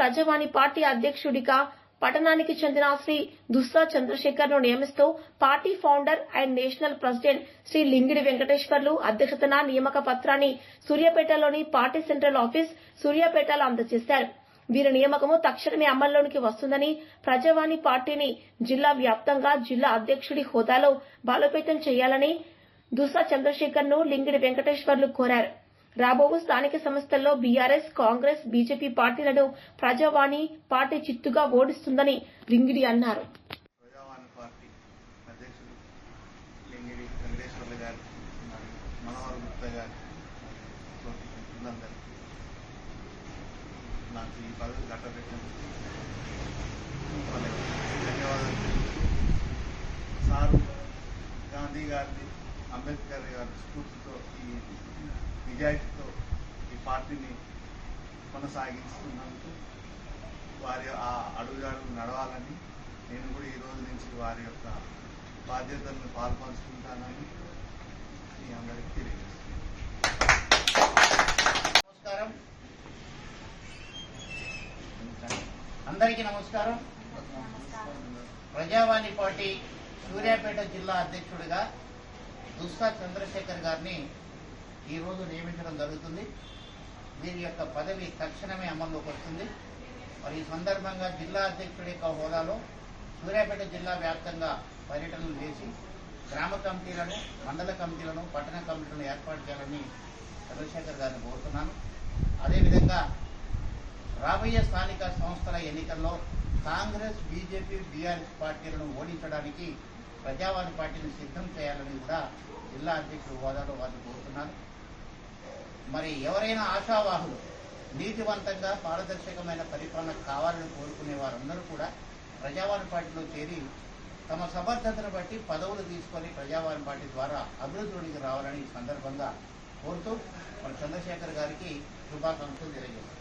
ప్రజావాణి party అధ్యక్షుడిగా పట్టణానికి చెందిన శ్రీ దుస్సా చంద్రశేఖర్ ను నియమిస్తూ party founder and national president Shri Lingidi Venkateswarlu అధ్యక్షతన నియామక పత్రాన్ని సూర్యాపేటలోని పార్టీ సెంట్రల్ ఆఫీస్ సూర్యాపేటలో అందజేశారు. వీరి నియామకము తక్షణమే అమల్లోనికి వస్తుందని, ప్రజావాణి పార్టీని జిల్లా వ్యాప్తంగా జిల్లా అధ్యక్షుడి హోదాలో బలోపేతం చేయాలని దుస్సా చంద్రశేఖర్ ను లింగిడి వెంకటేశ్వర్లు కోరారు. రాబో స్థానిక సంస్థల్లో బీఆర్ఎస్, కాంగ్రెస్, బీజేపీ పార్టీలను ప్రజావాణి పార్టీ చిత్తుగా ఓడిస్తుందని లింగిడి అన్నారు. ప్రజావాణి పార్టీ అధ్యక్షుడు లింగిడి వెంకటేశ్వర్లు గారు, మనోహర్ గుప్తా గారు నాకు ఈ పదవి కట్టబెట్టినందుకు ధన్యవాదాలు. సారు గాంధీ గారిని, అంబేద్కర్ గారి స్ఫూర్తితో, ఈ నిజాయితీతో ఈ పార్టీని కొనసాగిస్తున్నందుకు వారి ఆ అడుగుజాడలు నడవాలని నేను కూడా ఈ రోజు నుంచి వారి యొక్క బాధ్యతలను పాల్పంచుకుంటానని మీ అందరికీ తెలియజేస్తున్నాను. నమస్కారం, అందరికీ నమస్కారం. ప్రజావాణి పార్టీ సూర్యాపేట జిల్లా అధ్యక్షుడిగా దుస్సా చంద్రశేఖర్ గారిని ఈ రోజు నియమించడం జరుగుతుంది. వీరి యొక్క పదవి తక్షణమే అమల్లోకి వస్తుంది. మరి ఈ సందర్భంగా జిల్లా అధ్యక్షుడి యొక్క హోదాలో సూర్యాపేట జిల్లా వ్యాప్తంగా పర్యటనలు చేసి గ్రామ కమిటీలను, మండల కమిటీలను, పట్టణ కమిటీలను ఏర్పాటు చేయాలని చంద్రశేఖర్ గారిని కోరుతున్నాను. అదేవిధంగా రాబోయే స్థానిక సంస్థల ఎన్నికల్లో కాంగ్రెస్, బీజేపీ, బీఆర్ఎస్ పార్టీలను ఓడించడానికి ప్రజావాణి పార్టీని సిద్ధం చేయాలని కూడా జిల్లా అధ్యక్షుడు హోదాలో వారిని కోరుతున్నారు. మరి ఎవరైనా ఆశావాహులు నీతివంతంగా పారదర్శకమైన పరిపాలన కావాలని కోరుకునే వారందరూ కూడా ప్రజావాణి పార్టీలో చేరి తమ సమర్థతను బట్టి పదవులు తీసుకొని ప్రజావాణి పార్టీ ద్వారా అభివృద్ధిలోకి రావాలని ఈ సందర్భంగా కోరుతూ మన చంద్రశేఖర్ గారికి శుభాకాంక్షలు తెలియజేస్తున్నారు.